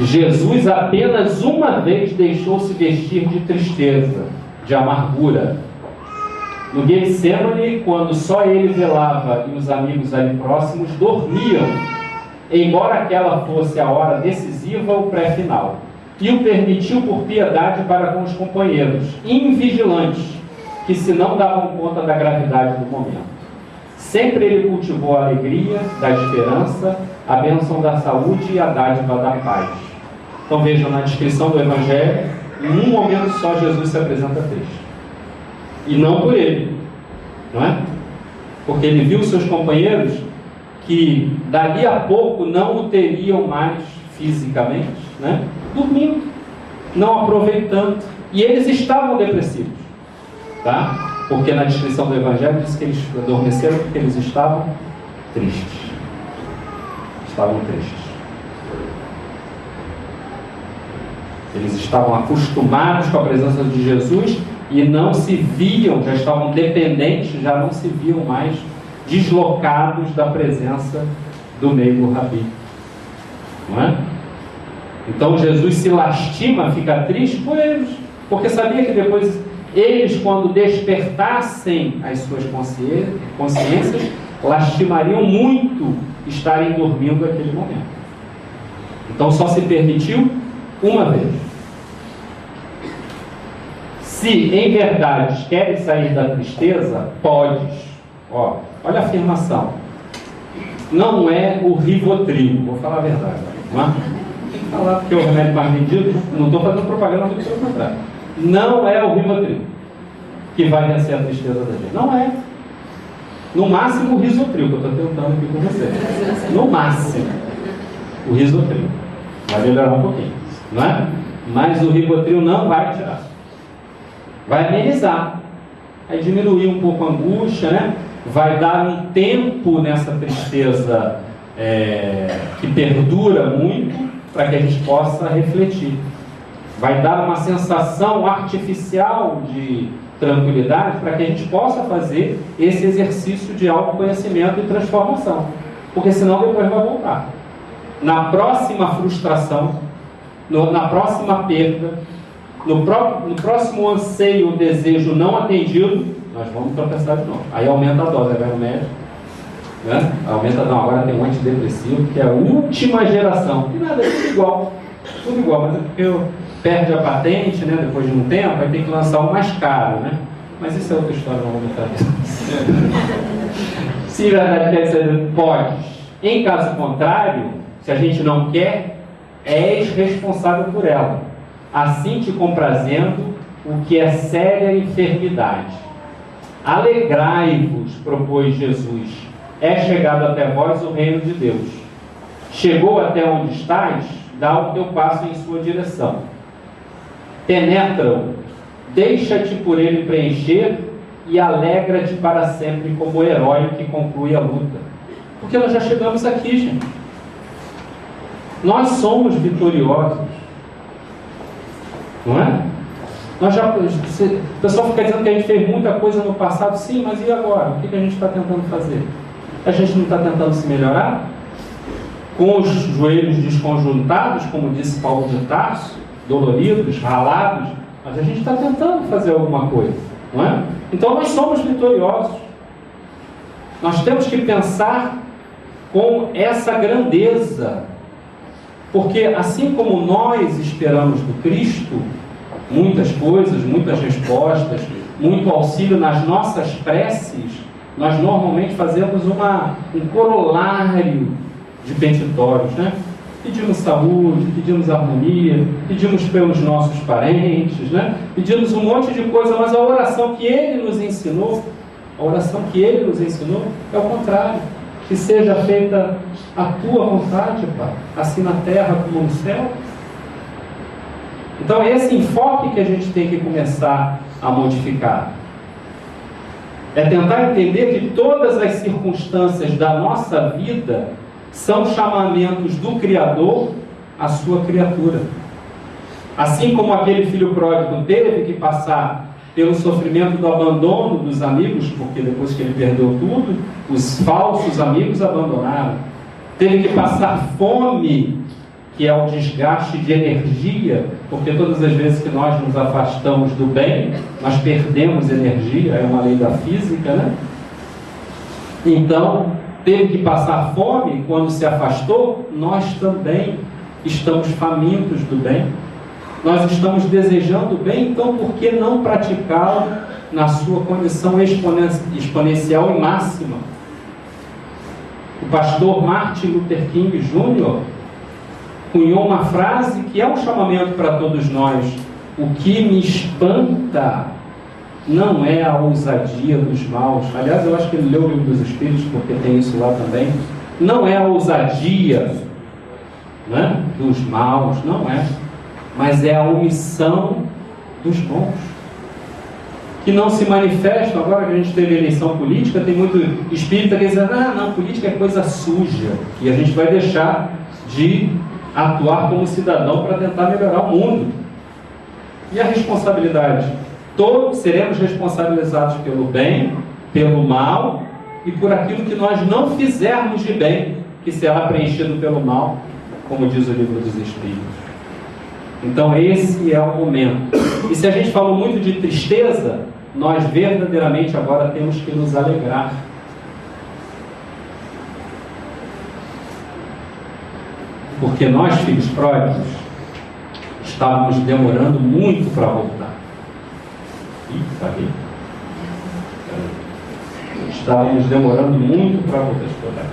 Jesus apenas uma vez deixou-se vestir de tristeza, de amargura. No Getsemane, quando só ele velava e os amigos ali próximos dormiam, embora aquela fosse a hora decisiva ou pré-final, e o permitiu por piedade para com os companheiros, invigilantes, que se não davam conta da gravidade do momento. Sempre ele cultivou a alegria da esperança, a bênção da saúde e a dádiva da paz. Então vejam, na descrição do Evangelho, em um momento só Jesus se apresenta triste. E não por ele, não é? Porque ele viu seus companheiros que dali a pouco não o teriam mais fisicamente, né? Dormindo, não aproveitando. E eles estavam depressivos, tá? Porque na descrição do Evangelho diz que eles adormeceram porque eles estavam tristes. Estavam tristes. Eles estavam acostumados com a presença de Jesus e não se viam, já estavam dependentes, já não se viam mais deslocados da presença do meigo Rabi. Não é? Então Jesus se lastima, fica triste por eles, porque sabia que depois eles, quando despertassem as suas consciências, lastimariam muito estarem dormindo naquele momento. Então só se permitiu uma vez. Se em verdade queres sair da tristeza, podes. Olha a afirmação. Não é o Rivotril, vou falar a verdade, não é? Tem que falar porque é o remédio mais vendido, não estou fazendo propaganda, muito pelo contrário. Não é o Rivotril que vai vencer a tristeza da gente. Não é. No máximo o Risotril, que eu estou tentando aqui com você. No máximo o Risotril. Vai melhorar um pouquinho, não é? Mas o Rivotril não vai tirar. Vai amenizar. Vai diminuir um pouco a angústia, né? Vai dar um tempo nessa tristeza que perdura muito, para que a gente possa refletir. Vai dar uma sensação artificial de tranquilidade para que a gente possa fazer esse exercício de autoconhecimento e transformação. Porque senão depois vai voltar. Na próxima frustração, na próxima perda, no próximo anseio ou desejo não atendido, nós vamos tropeçar de novo. Aí aumenta a dose, vai no médico, né? Aumenta, não, agora tem um antidepressivo, que é a última geração. E nada, é tudo igual, mas é porque perde a patente, né, depois de um tempo, aí tem que lançar um mais caro, né? Mas isso é outra história, não vou aumentar isso. Se a verdade quer ser, pode. Em caso contrário, se a gente não quer, és responsável por ela, assim te comprazendo o que é séria enfermidade. Alegrai-vos, propôs Jesus, é chegado até vós o reino de Deus. Chegou até onde estás, dá o teu passo em sua direção. Penetra-o, deixa-te por ele preencher e alegra-te para sempre como herói que conclui a luta. Porque nós já chegamos aqui, gente. Nós somos vitoriosos. Não é? O pessoal fica dizendo que a gente fez muita coisa no passado. Sim, mas e agora? O que a gente está tentando fazer? A gente não está tentando se melhorar? Com os joelhos desconjuntados, como disse Paulo de Tarso, doloridos, ralados, mas a gente está tentando fazer alguma coisa, não é? Então nós somos vitoriosos. Nós temos que pensar com essa grandeza, porque assim como nós esperamos do Cristo muitas coisas, muitas respostas, muito auxílio nas nossas preces, nós normalmente fazemos um corolário de petitórios, né? Pedimos saúde, pedimos harmonia, pedimos pelos nossos parentes, né? Pedimos um monte de coisa, mas a oração que Ele nos ensinou, é o contrário. Que seja feita a Tua vontade, Pai, assim na terra como no céu. Então é esse enfoque que a gente tem que começar a modificar. É tentar entender que todas as circunstâncias da nossa vida são chamamentos do Criador à sua criatura. Assim como aquele filho pródigo teve que passar pelo sofrimento do abandono dos amigos, porque depois que ele perdeu tudo, os falsos amigos abandonaram. Teve que passar fome, que é o desgaste de energia, porque todas as vezes que nós nos afastamos do bem, nós perdemos energia, é uma lei da física, né? Então, teve que passar fome quando se afastou. Nós também estamos famintos do bem, nós estamos desejando o bem, então por que não praticá-lo na sua condição exponencial e máxima? O pastor Martin Luther King Jr. cunhou uma frase que é um chamamento para todos nós: o que me espanta não é a ousadia dos maus. Aliás, eu acho que ele leu o Livro dos Espíritos, porque tem isso lá também. Não é a ousadia, né, dos maus, não é. Mas é a omissão dos bons, que não se manifestam. Agora que a gente teve eleição política, tem muito espírita que diz: não, política é coisa suja, e a gente vai deixar de atuar como cidadão para tentar melhorar o mundo. E a responsabilidade? Todos seremos responsabilizados pelo bem, pelo mal e por aquilo que nós não fizermos de bem, que será preenchido pelo mal, como diz o Livro dos Espíritos. Então esse é o momento. E se a gente falou muito de tristeza, nós verdadeiramente agora temos que nos alegrar. Porque nós, filhos pródigos, estávamos demorando muito para voltar. Estávamos demorando muito para voltar.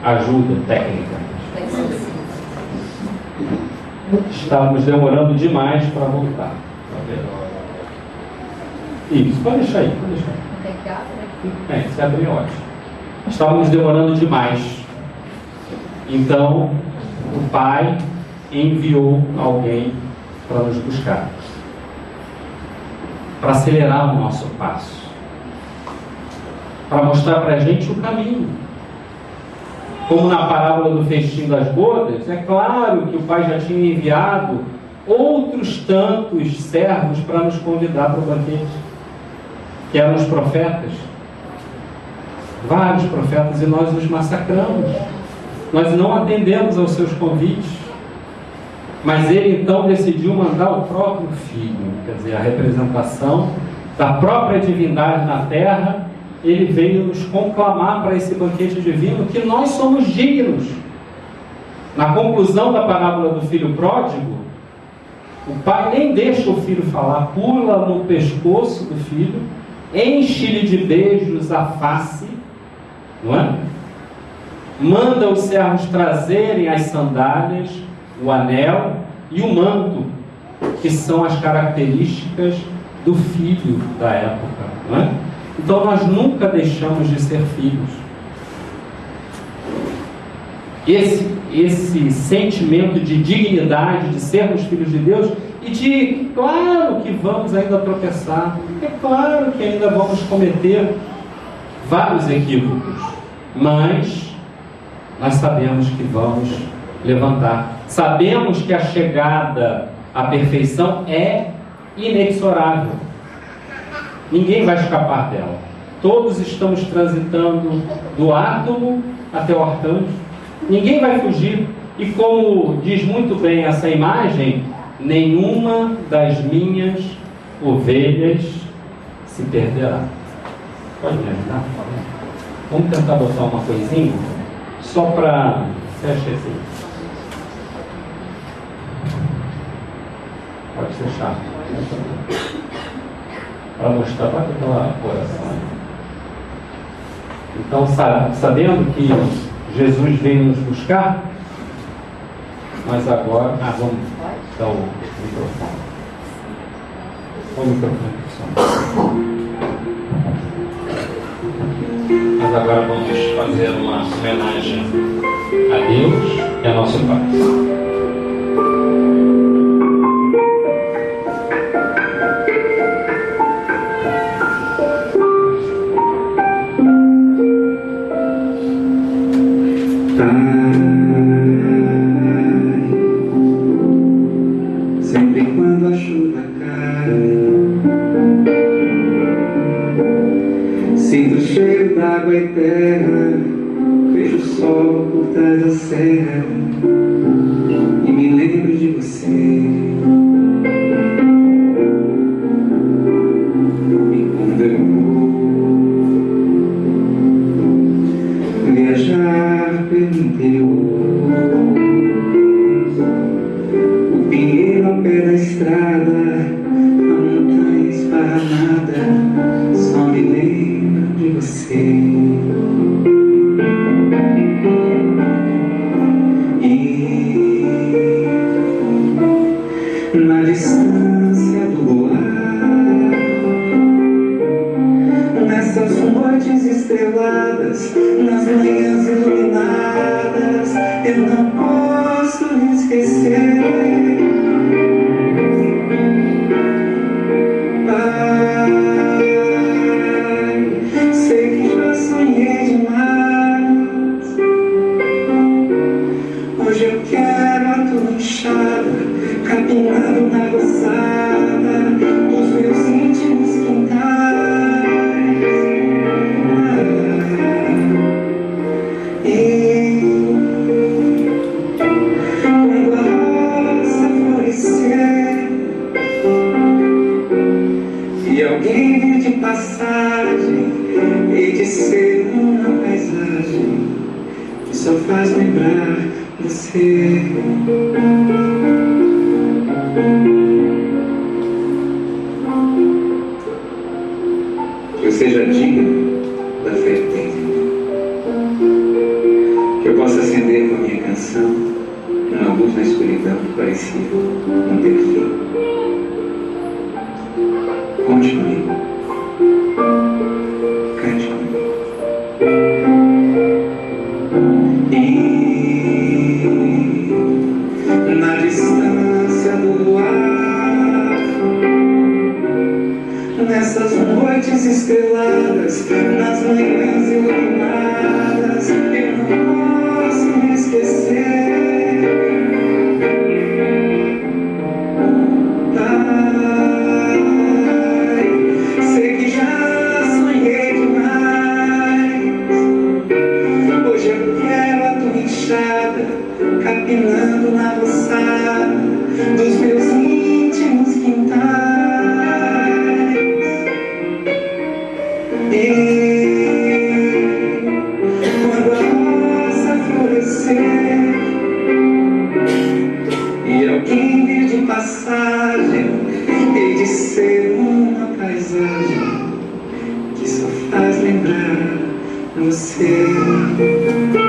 Ajuda técnica. Estávamos demorando demais para voltar. Isso, pode deixar aí. Se abrir, ótimo. Estávamos demorando demais. Então, o Pai enviou alguém para nos buscar, para acelerar o nosso passo, para mostrar para a gente o caminho. Como na parábola do festim das bodas, é claro que o Pai já tinha enviado outros tantos servos para nos convidar para o banquete, que eram os profetas. Vários profetas, e nós os massacramos. Nós não atendemos aos seus convites. Mas ele então decidiu mandar o próprio Filho, quer dizer, a representação da própria divindade na terra. Ele veio nos conclamar para esse banquete divino que nós somos dignos. Na conclusão da parábola do filho pródigo, o pai nem deixa o filho falar, pula no pescoço do filho, enche-lhe de beijos a face, não é? Manda os servos trazerem as sandálias, o anel e o manto, que são as características do filho da época, não é? Então nós nunca deixamos de ser filhos. Esse sentimento de dignidade, de sermos filhos de Deus, e de, claro que vamos ainda tropeçar, é claro que ainda vamos cometer vários equívocos, mas nós sabemos que vamos levantar. Sabemos que a chegada à perfeição é inexorável. Ninguém vai escapar dela. Todos estamos transitando do átomo até o arcanjo. Ninguém vai fugir. E como diz muito bem essa imagem, nenhuma das minhas ovelhas se perderá. Pode me ajudar? Vamos tentar botar uma coisinha só para... Fecha esse. Pode fechar. Para mostrar para aquela coração. Então, sabendo que Jesus veio nos buscar, mas agora... vamos dar o microfone. O microfone. Mas agora vamos fazer uma homenagem a Deus e a nosso Pai. Sempre quando a chuva cai, sinto o cheiro d'água e terra, vejo o sol por trás da serra e me lembro de você. E quando eu vou viajar pelo interior, o pinheiro ao pé da estrada, a montanha esparramada, só me lembro de você. E na distância do luar, nessas noites estreladas, nas manhãs iluminadas, eu não posso me esquecer. Pai, sei que já sonhei demais. Hoje eu quero a tua enxada, capinando na roçada dos meus íntimos quintais. E quando a roça florescer e alguém vir de passagem, hei de ser uma paisagem que só faz lembrar você. Que eu seja digno da fé que tenho, que eu possa acender com a minha canção uma luz na escuridão que parecia não ter fim. Conte comigo, cante comigo. E na distância do luar, nessas noites estreladas, nas manhãs iluminadas, eu não posso me esquecer. Pai, sei que já sonhei demais. Hoje eu quero a tua enxada, capinando na roçada dos meus íntimos quintais. E quando a rosa florescer e alguém vir de passagem, hei de ser uma paisagem que só faz lembrar você.